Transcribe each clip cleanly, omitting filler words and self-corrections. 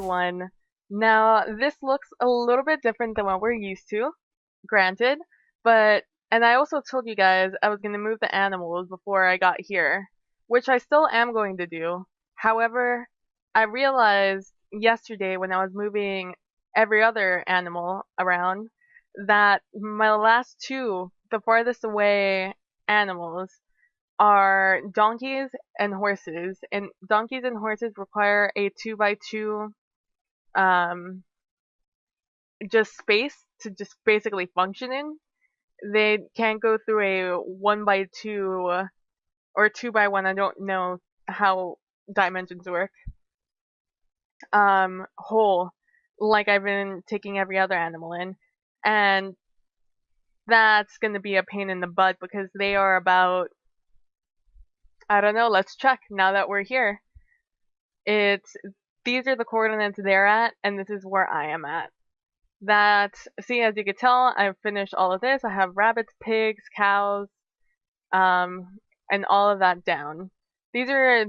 one. Now, this looks a little bit different than what we're used to, granted, but, and I also told you guys I was going to move the animals before I got here, which I still am going to do. However, I realized yesterday when I was moving every other animal around that my last two, the farthest away animals, are donkeys and horses, and donkeys and horses require a 2x2 um just space to just basically function in. They can't go through a 1x2 or 2x1. I don't know how dimensions work. Hole like I've been taking every other animal in, and that's gonna be a pain in the butt because they are about, I don't know, let's check now that we're here. It's These are the coordinates they're at, and this is where I am at. See, as you can tell, I've finished all of this. I have rabbits, pigs, cows, and all of that down. These are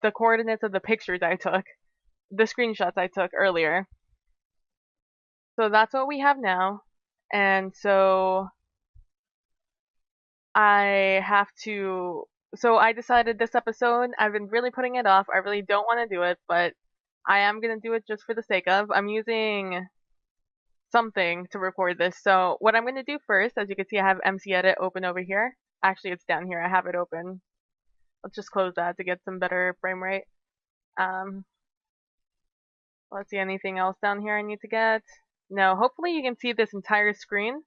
the coordinates of the pictures I took, the screenshots I took earlier. So that's what we have now, and so I have to. So I decided this episode, I've been really putting it off. I really don't want to do it, but I am gonna do it just for the sake of. I'm using something to record this. So what I'm gonna do first, as you can see, I have MC Edit open over here. Actually, it's down here. I have it open. Let's just close that to get some better frame rate. Um, let's see, anything else down here I need to get? No, hopefully you can see this entire screen.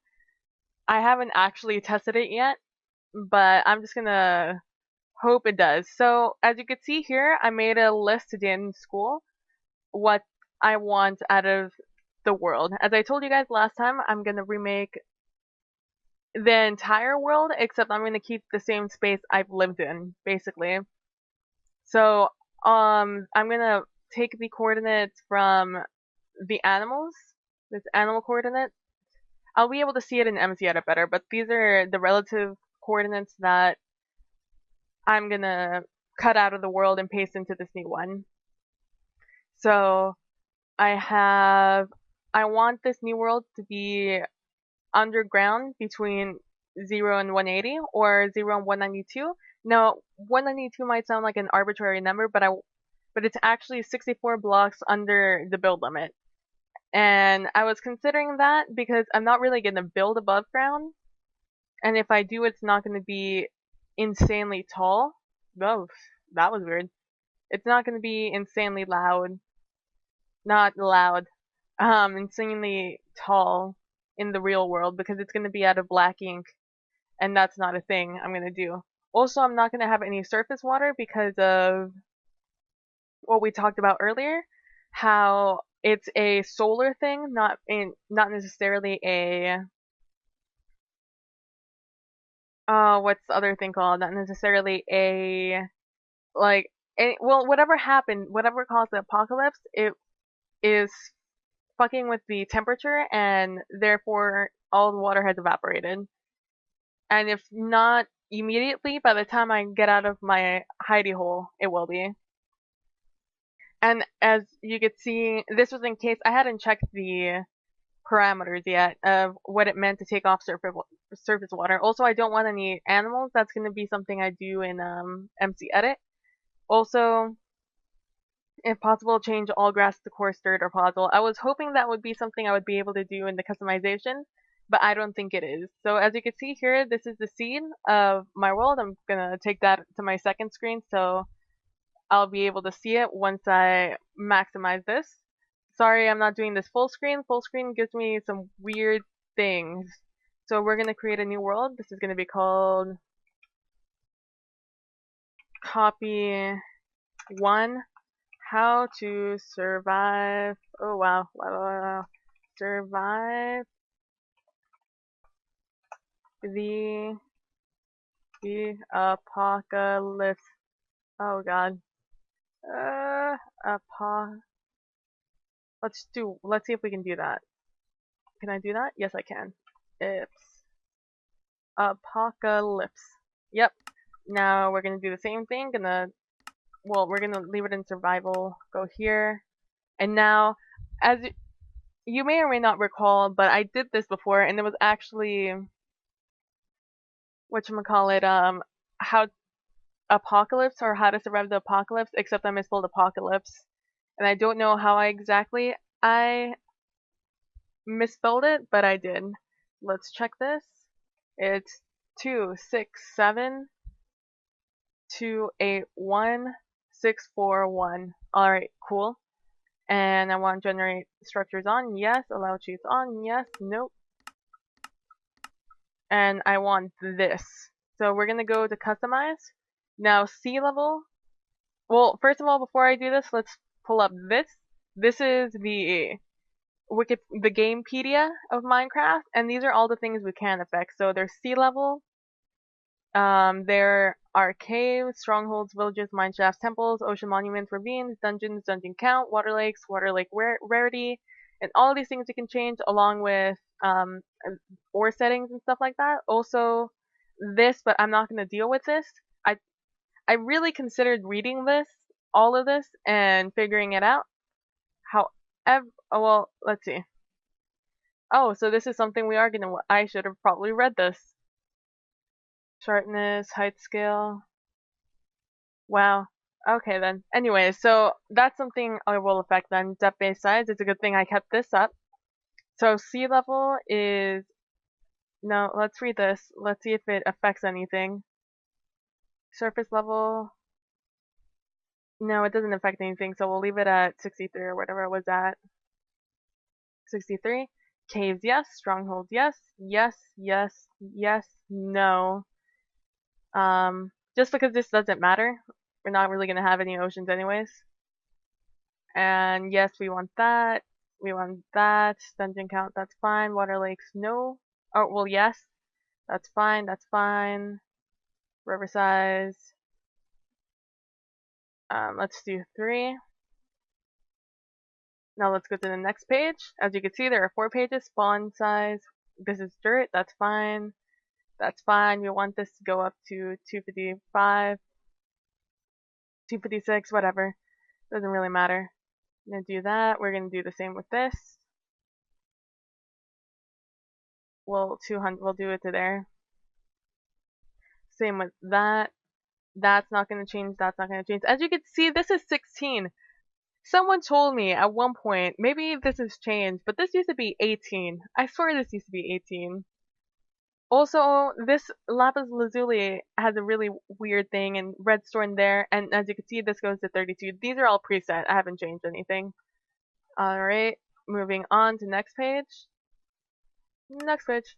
I haven't actually tested it yet, but I'm just gonna hope it does. So as you can see here, I made a list today in school what I want out of the world. As I told you guys last time, I'm gonna remake the entire world, except I'm gonna keep the same space I've lived in, basically. So I'm gonna take the coordinates from the animals, this animal coordinate. I'll be able to see it in MC Edit better, but these are the relative coordinates that I'm gonna cut out of the world and paste into this new one. So I want this new world to be underground between 0 and 180, or 0 and 192. Now, 192 might sound like an arbitrary number, but it's actually 64 blocks under the build limit. And I was considering that because I'm not really going to build above ground, and if I do, it's not going to be insanely tall. Oh, that was weird. It's not going to be insanely loud. Not loud. Insanely tall in the real world because it's going to be out of black ink, and that's not a thing I'm going to do. Also, I'm not going to have any surface water because of what we talked about earlier, how it's a solar thing, not necessarily a what's the other thing called? Not necessarily a well, whatever happened, whatever caused the apocalypse, it is fucking with the temperature, and therefore all the water has evaporated. And if not immediately, by the time I get out of my hidey hole, it will be. And as you could see, this was in case I hadn't checked the parameters yet of what it meant to take off surface water. Also, I don't want any animals. That's going to be something I do in MC Edit. Also, if possible, change all grass to coarse dirt or podzol. I was hoping that would be something I would be able to do in the customization, but I don't think it is. So as you can see here, this is the scene of my world. I'm gonna take that to my second screen so I'll be able to see it once I maximize this. Sorry, I'm not doing this full screen. Full screen gives me some weird things. So we're gonna create a new world. This is gonna be called copy 1. How to survive. Oh wow. Survive the apocalypse. Oh god. Let's see if we can do that. Can I do that? Yes, I can. It's apocalypse. Yep. Now we're gonna do the same thing. We're gonna leave it in survival. Go here. And now, as you may or may not recall, but I did this before, and it was actually whatchamacallit, how apocalypse or how to survive the apocalypse, except I misspelled apocalypse. And I don't know how I misspelled it, but I did. Let's check this. It's 267281641. Alright, cool. And I want generate structures on, yes. Allow cheats on, yes. Nope. And I want this. So we're gonna go to customize. Now sea level. Well, first of all, before I do this, let's pull up this. This is the the Gamepedia of Minecraft, and these are all the things we can affect. So there's sea level, there are caves, strongholds, villages, mine shafts, temples, ocean monuments, ravines, dungeons, dungeon count, water lakes, water lake rarity, and all these things you can change along with ore settings and stuff like that. Also, this, but I'm not going to deal with this. I really considered reading all of this, and figuring it out. However, oh, well, let's see. Oh, so this is something we are gonna. I should have probably read this. Sharpness, height scale. Wow. Okay then. Anyway, so that's something I will affect then. Depth-based size. It's a good thing I kept this up. So sea level is. No, let's read this. Let's see if it affects anything. Surface level. No, it doesn't affect anything, so we'll leave it at 63 or whatever it was at. 63. Caves, yes. Strongholds, yes. Yes, yes, yes, no. Just because this doesn't matter. We're not really gonna have any oceans anyways. And yes, we want that. We want that. Dungeon count, that's fine. Water lakes, no. Oh, well, yes. That's fine, that's fine. River size. Let's do 3. Now let's go to the next page. As you can see, there are 4 pages. Spawn size. This is dirt, that's fine. That's fine. We want this to go up to 255, 256, whatever. Doesn't really matter. I'm gonna do that. We're gonna do the same with this. We'll 200. We'll do it to there. Same with that. That's not gonna change. That's not gonna change. As you can see, this is 16. Someone told me at one point, maybe this has changed, but this used to be 18. I swear this used to be 18. Also, this lapis lazuli has a really weird thing, and redstone there, and as you can see, this goes to 32. These are all preset. I haven't changed anything. Alright, moving on to next page. Next page.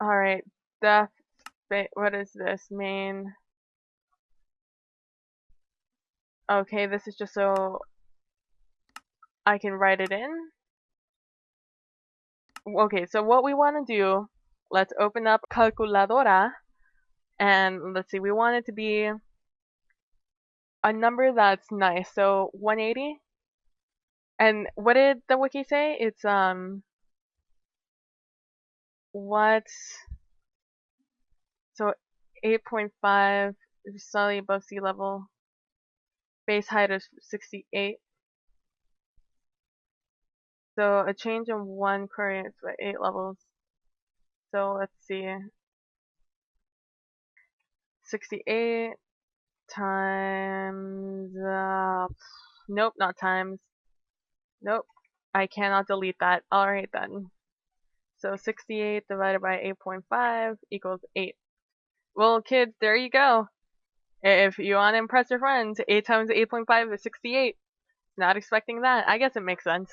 Alright, depth, what is this? Main. Okay, this is just so I can write it in. Okay, so what we want to do, let's open up calculadora, and let's see, we want it to be a number that's nice, so 180. And what did the wiki say? It's, what? So 8.5 is slightly above sea level. Base height is 68. So a change in 1 creates 8 levels. So let's see. 68 times, nope, not times. Nope, I cannot delete that. Alright then. So 68 divided by 8.5 equals 8. Well, kids, there you go. If you want to impress your friends, 8 times 8.5 is 68. Not expecting that. I guess it makes sense.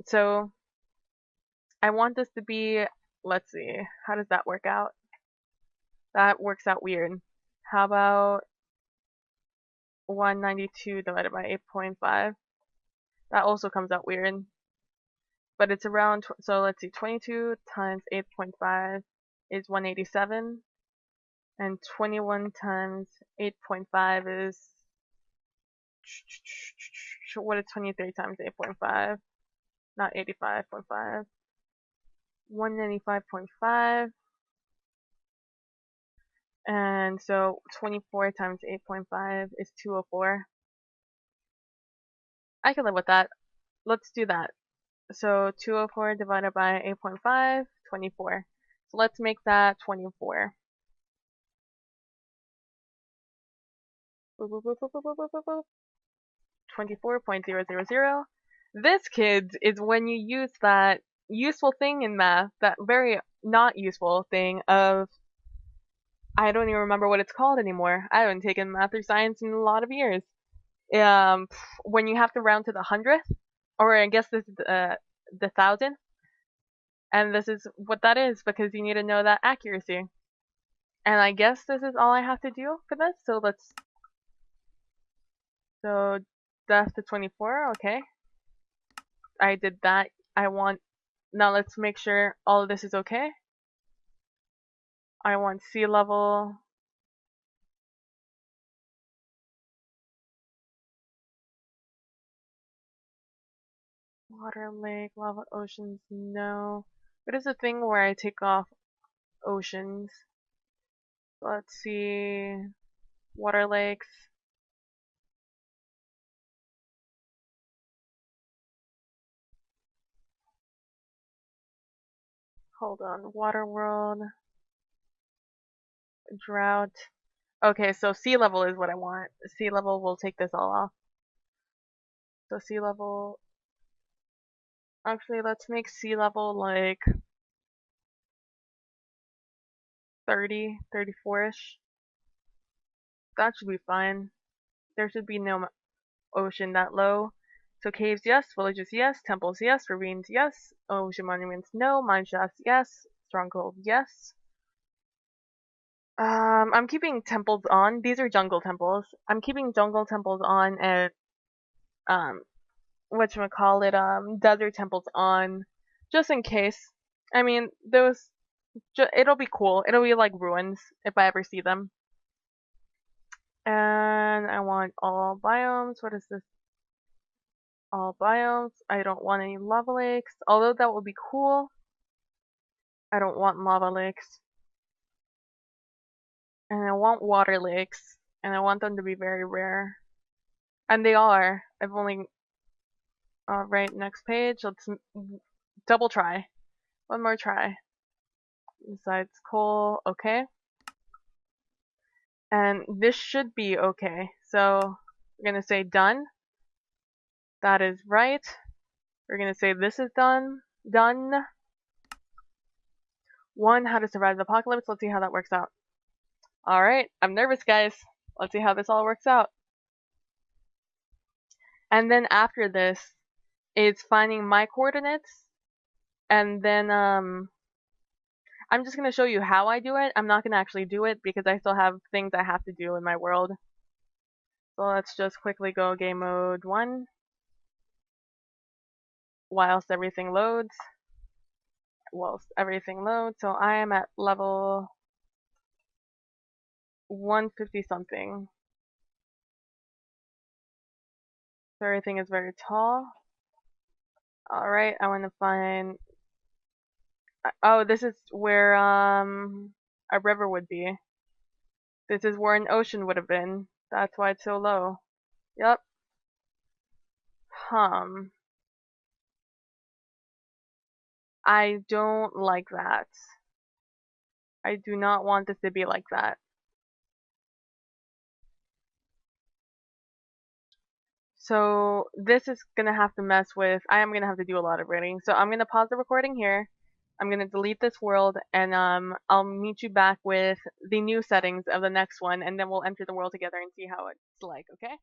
So I want this to be, let's see, how does that work out? That works out weird. How about 192 divided by 8.5? That also comes out weird. But it's around, so let's see, 22 times 8.5 is 187. And 21 times 8.5 is, what is 23 times 8.5? Not 85.5. 195.5. And so 24 times 8.5 is 204. I can live with that. Let's do that. So 204 divided by 8.5, 24. So let's make that 24. 24.000. This, kids, is when you use that useful thing in math, that very not useful thing of, I don't even remember what it's called anymore. I haven't taken math or science in a lot of years. When you have to round to the hundredth, or I guess this is the thousand, and this is what that is because you need to know that accuracy. And I guess this is all I have to do for this. So that's the 24. Okay, I did that. Now let's make sure all of this is okay. I want sea level. Water, lake, lava, oceans, no. What is the thing where I take off oceans? Let's see. Water, lakes. Hold on. Water world. Drought. Okay, so sea level is what I want. Sea level will take this all off. So sea level. Actually, let's make sea level like 30, 34-ish. That should be fine. There should be no ocean that low. So caves, yes. Villages, yes. Temples, yes. Ravines, yes. Ocean monuments, no. Mine shafts, yes. Stronghold, yes. I'm keeping temples on. These are jungle temples. I'm keeping jungle temples on and whatchamacallit, desert temples on, just in case. I mean, it'll be cool. It'll be like ruins if I ever see them. And I want all biomes. What is this? All biomes. I don't want any lava lakes, although that would be cool. I don't want lava lakes. And I want water lakes, and I want them to be very rare. And they are. I've only... Alright, next page. Let's double try. One more try. Besides coal, okay. And this should be okay. So, we're gonna say done. That is right. We're gonna say this is done. Done. 1, how to survive the apocalypse. Let's see how that works out. Alright, I'm nervous, guys. Let's see how this all works out. And then after this, it's finding my coordinates. And then, I'm just going to show you how I do it. I'm not going to actually do it because I still have things I have to do in my world. So let's just quickly go game mode 1. Whilst everything loads. So I am at level 150 something. So everything is very tall. Alright, I want to find... Oh, this is where a river would be. This is where an ocean would have been. That's why it's so low. Yep. I don't like that. I do not want this to be like that. So this is gonna have to mess with, I am gonna have to do a lot of reading. So I'm gonna pause the recording here. I'm gonna delete this world and I'll meet you back with the new settings of the next one, and then we'll enter the world together and see how it's like, okay?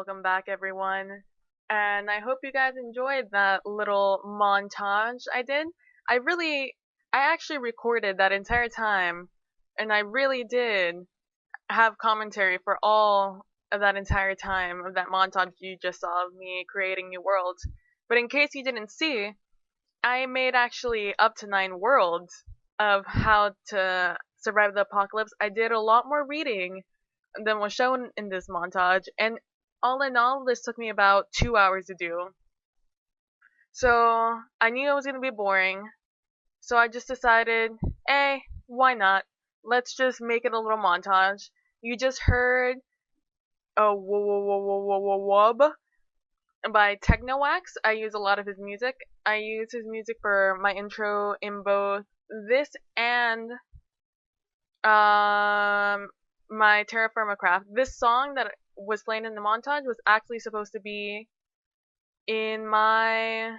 welcome back everyone. And I hope you guys enjoyed that little montage I did. I really, I actually recorded that entire time, and I really did have commentary for all of that entire time of that montage you just saw of me creating new worlds. But in case you didn't see, I made actually up to 9 worlds of how to survive the apocalypse. I did a lot more reading than was shown in this montage, and all in all, this took me about 2 hours to do. So I knew it was gonna be boring, so I just decided, hey, why not? Let's just make it a little montage. You just heard a wub by Technowax. I use a lot of his music. I use his music for my intro in both this and my Terra Firma Craft. This song that was playing in the montage was actually supposed to be in my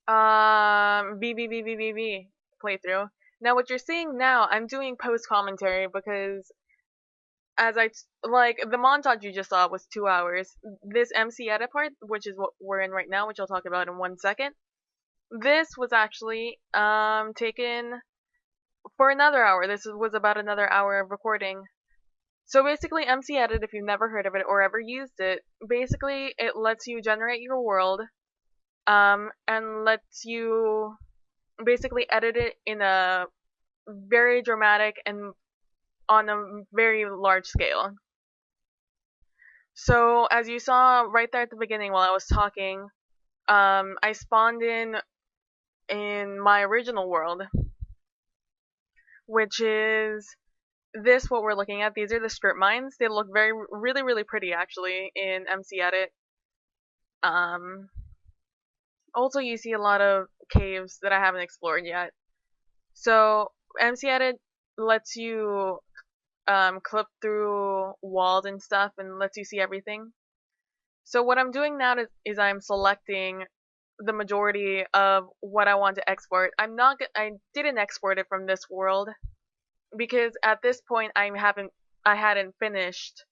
VVVVVV playthrough. Now what you're seeing now, I'm doing post commentary because as like the montage you just saw was 2 hours. This MC edit part, which is what we're in right now, which I'll talk about in 1 second. This was actually taken for another hour. This was about another hour of recording. So basically, MC Edit, if you've never heard of it or ever used it, basically it lets you generate your world, and lets you basically edit it in a very dramatic and on a very large scale. So as you saw right there at the beginning while I was talking, I spawned in my original world, which is this what we're looking at. These are the strip mines. They look really pretty actually in MC Edit. Also you see a lot of caves that I haven't explored yet. So MC Edit lets you clip through walls and stuff and lets you see everything. So what I'm doing now is I'm selecting the majority of what I want to export. I didn't export it from this world because at this point I hadn't finished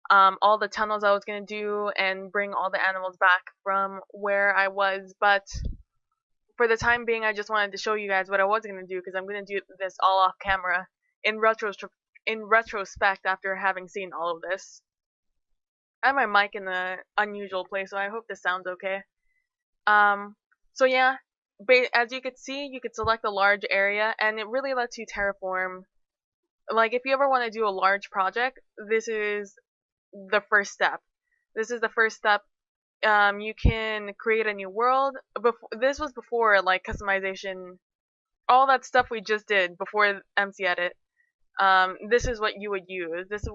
all the tunnels I was gonna do and bring all the animals back from where I was. But for the time being, I just wanted to show you guys what I was gonna do because I'm gonna do this all off camera in retrospect after having seen all of this. I have my mic in an unusual place, so I hope this sounds okay. So yeah, as you could see, you could select a large area, and it really lets you terraform. Like, if you ever want to do a large project, this is the first step. This is the first step. You can create a new world. This was before, like, customization, all that stuff we just did before MC Edit. This is what you would use. This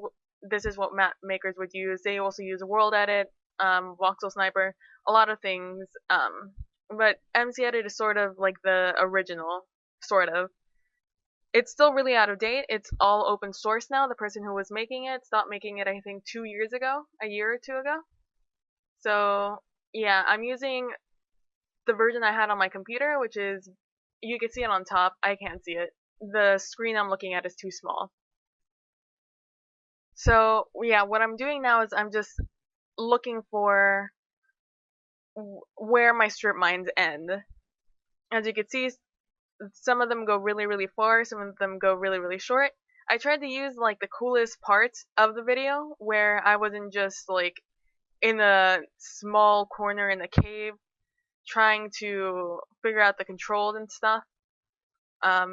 is what map makers would use. They also use World Edit, Voxel Sniper, a lot of things. But MC Edit is sort of like the original, sort of. It's still really out of date. It's all open source now. The person who was making it stopped making it, I think, 2 years ago, a year or two ago. So yeah, I'm using the version I had on my computer, which is, you can see it on top. I can't see it. The screen I'm looking at is too small. So yeah, what I'm doing now is I'm just looking for where my strip mines end. As you can see, some of them go really far, some of them go really short. I tried to use like the coolest parts of the video where I wasn't just like in a small corner in a cave trying to figure out the controls and stuff. I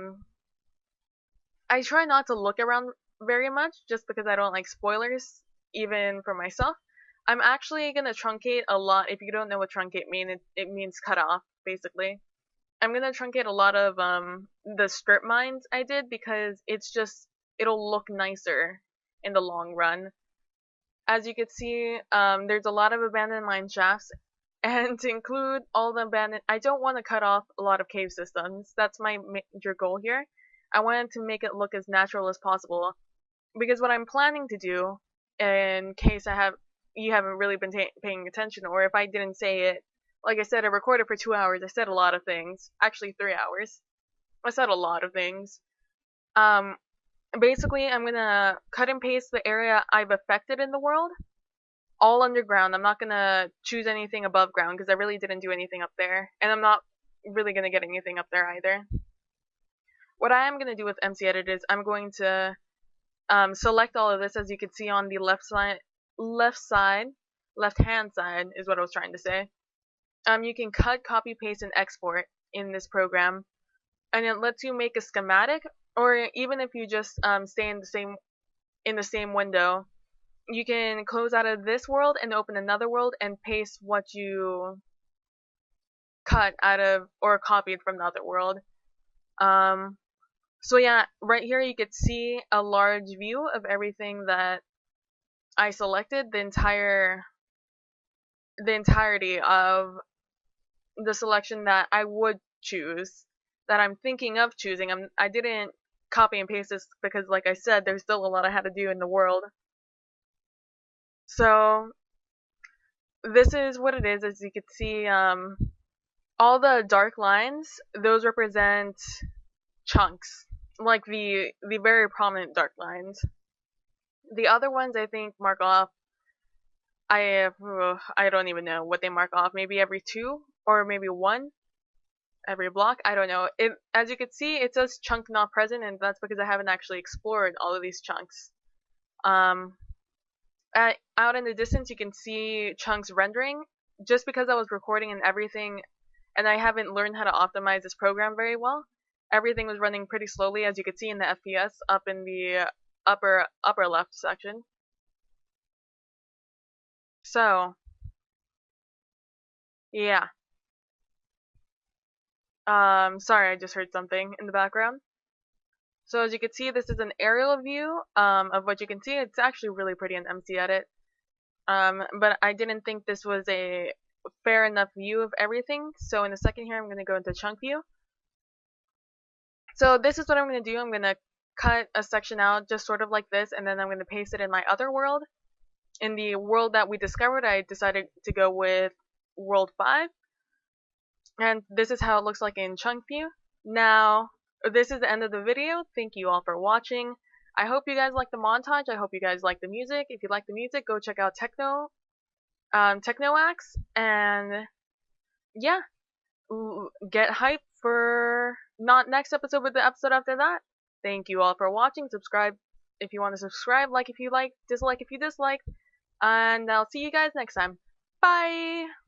try not to look around very much just because I don't like spoilers, even for myself. I'm actually gonna truncate a lot. If you don't know what truncate means, it means cut off, basically. I'm gonna truncate a lot of the strip mines I did because it'll look nicer in the long run. As you can see, there's a lot of abandoned mine shafts, and to include all the abandoned, I don't want to cut off a lot of cave systems. That's my major goal here. I wanted to make it look as natural as possible because what I'm planning to do, in case you haven't really been paying attention, or if I didn't say it, like I said, I recorded for 2 hours. I said a lot of things. Actually, 3 hours. I said a lot of things. Basically, I'm gonna cut and paste the area I've affected in the world, all underground. I'm not gonna choose anything above ground because I really didn't do anything up there, and I'm not really gonna get anything up there either. What I am gonna do with MC Edit is I'm going to select all of this, as you can see on the left hand side is what I was trying to say. You can cut, copy, paste, and export in this program, and it lets you make a schematic, or even if you just stay in the same window, you can close out of this world and open another world and paste what you cut out of or copied from the other world. So yeah, right here you could see a large view of everything that I selected, the entirety of the selection that I would choose, that I'm thinking of choosing. I didn't copy and paste this because, like I said, there's still a lot I had to do in the world. So this is what it is. As you can see, all the dark lines, those represent chunks, like the very prominent dark lines. The other ones I think mark off. I don't even know what they mark off. Maybe every 2 or maybe 1 every block. I don't know. As you can see, it says chunk not present, and that's because I haven't actually explored all of these chunks. Out in the distance, you can see chunks rendering. Just because I was recording and everything, and I haven't learned how to optimize this program very well, everything was running pretty slowly, as you can see in the FPS up in the upper left section. So yeah. Sorry, I just heard something in the background. So as you can see, this is an aerial view of what you can see. It's actually really pretty in MC Edit. But I didn't think this was a fair enough view of everything. So in a second here, I'm going to go into chunk view. So this is what I'm going to do. I'm going to cut a section out just sort of like this, and then I'm going to paste it in my other world. In the world that we discovered, I decided to go with world 5. And this is how it looks like in chunk view. Now, this is the end of the video. Thank you all for watching. I hope you guys like the montage. I hope you guys like the music. If you like the music, go check out Technoax, and yeah, get hyped for not next episode, but the episode after that. Thank you all for watching. Subscribe if you want to subscribe, like if you like, dislike if you dislike, and I'll see you guys next time. Bye!